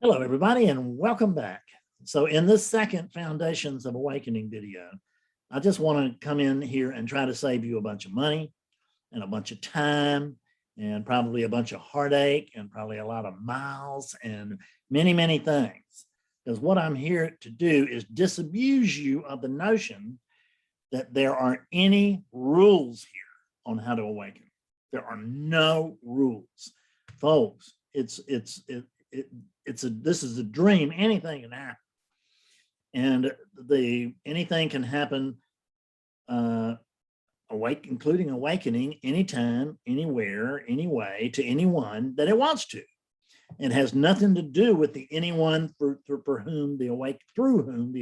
Hello, everybody, and welcome back. So in this second Foundations of Awakening video, I just want to come in here and try to save you a bunch of money and a bunch of time and probably a bunch of heartache and probably a lot of miles and many, many things. Because what I'm here to do is disabuse you of the notion that there aren't any rules here on how to awaken. There are no rules. Folks, this is a dream. Anything can happen, and anything can happen, including awakening, anytime, anywhere, anyway, to anyone that it wants to. It has nothing to do with the anyone through whom the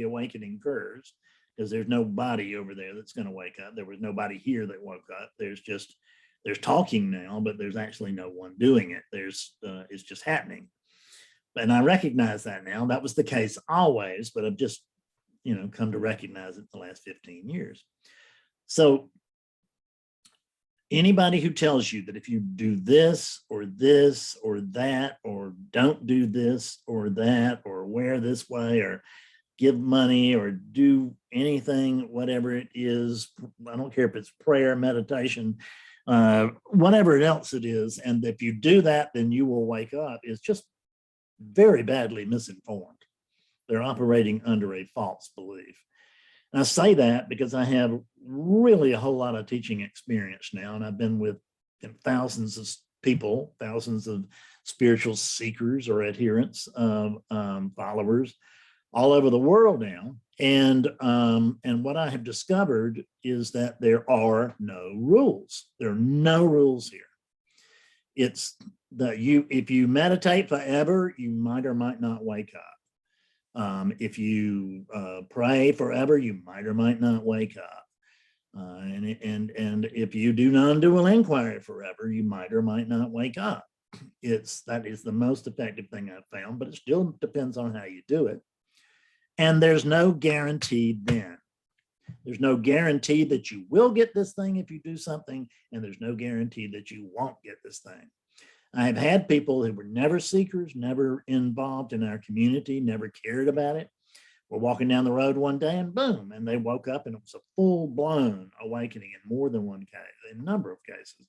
awakening occurs, because there's nobody over there that's going to wake up. There was nobody here that woke up. There's talking now, but there's actually no one doing it. It's just happening. And I recognize that now. That was the case always, but I've just, come to recognize it in the last 15 years. So anybody who tells you that if you do this or that, or don't do this or that, or wear this way, or give money, or do anything, whatever it is, I don't care if it's prayer, meditation, whatever else it is, and if you do that, then you will wake up, is just very badly misinformed. They're operating under a false belief. And I say that because I have really a whole lot of teaching experience now, and I've been with thousands of people, thousands of spiritual seekers or adherents, followers all over the world now. And what I have discovered is that there are no rules. There are no rules here. It's that if you meditate forever, you might or might not wake up. If you pray forever, you might or might not wake up. And if you do non-dual inquiry forever, you might or might not wake up. That is the most effective thing I've found, but it still depends on how you do it. And there's no guarantee then. There's no guarantee that you will get this thing if you do something, and there's no guarantee that you won't get this thing. I have had people who were never seekers, never involved in our community, never cared about it, were walking down the road one day and boom, and they woke up and it was a full-blown awakening in more than one case, in a number of cases.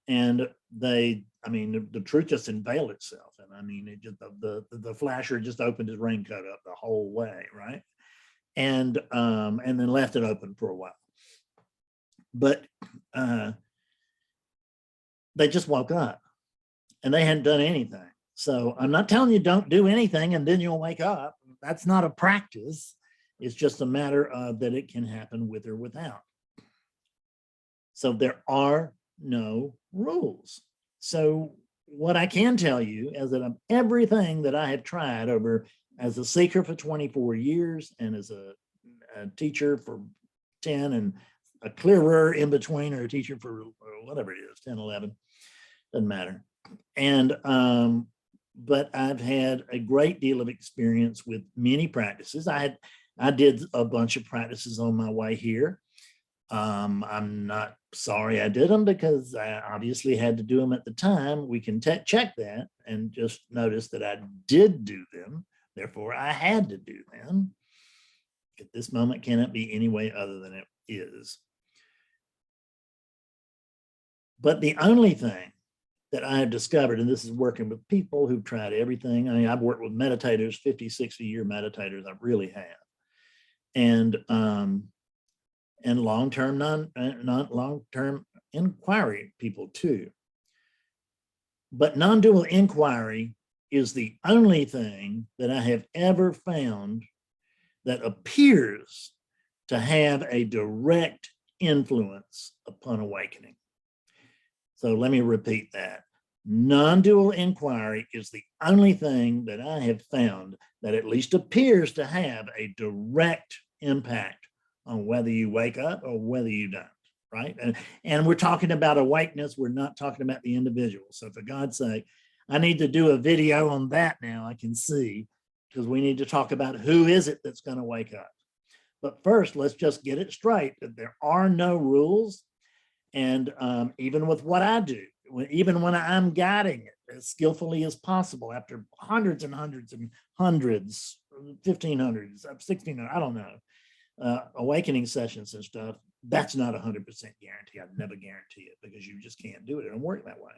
And the truth just unveiled itself. And the flasher just opened his raincoat up the whole way, right? And then left it open for a while. But they just woke up and they hadn't done anything. So I'm not telling you don't do anything and then you'll wake up. That's not a practice. It's just a matter of that it can happen with or without. So there are no rules. So what I can tell you is that everything that I have tried over as a seeker for 24 years and as a teacher for 10 and a clearer in between, or a teacher for whatever it is, 10, 11, doesn't matter. And but I've had a great deal of experience with many practices. I did a bunch of practices on my way here. I'm not sorry I did them because I obviously had to do them at the time. We can check that and just notice that I did do them. Therefore, I had to do them. At this moment, cannot be any way other than it is. But the only thing that I have discovered, and this is working with people who've tried everything. I mean, I've worked with meditators, 50, 60-year meditators, I really have. And long-term, not long-term inquiry people too. But non-dual inquiry is the only thing that I have ever found that appears to have a direct influence upon awakening. So let me repeat that. Non-dual inquiry is the only thing that I have found that at least appears to have a direct impact on whether you wake up or whether you don't, right? And we're talking about awakeness. We're not talking about the individual. So for God's sake, I need to do a video on that now, I can see, because we need to talk about who is it that's going to wake up. But first, let's just get it straight that there are no rules. And even with what I do, even when I'm guiding it, as skillfully as possible after hundreds and hundreds and hundreds, 1500s, 1600, I don't know, awakening sessions and stuff, that's not 100% guarantee. I'd never guarantee it because you just can't do it. It don't work that way.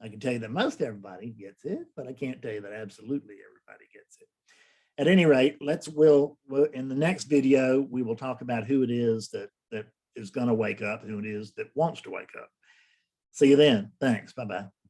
I can tell you that most everybody gets it, but I can't tell you that absolutely everybody gets it. At any rate, we'll in the next video, we will talk about who it is that is going to wake up, who it is that wants to wake up. See you then. Thanks. Bye-bye.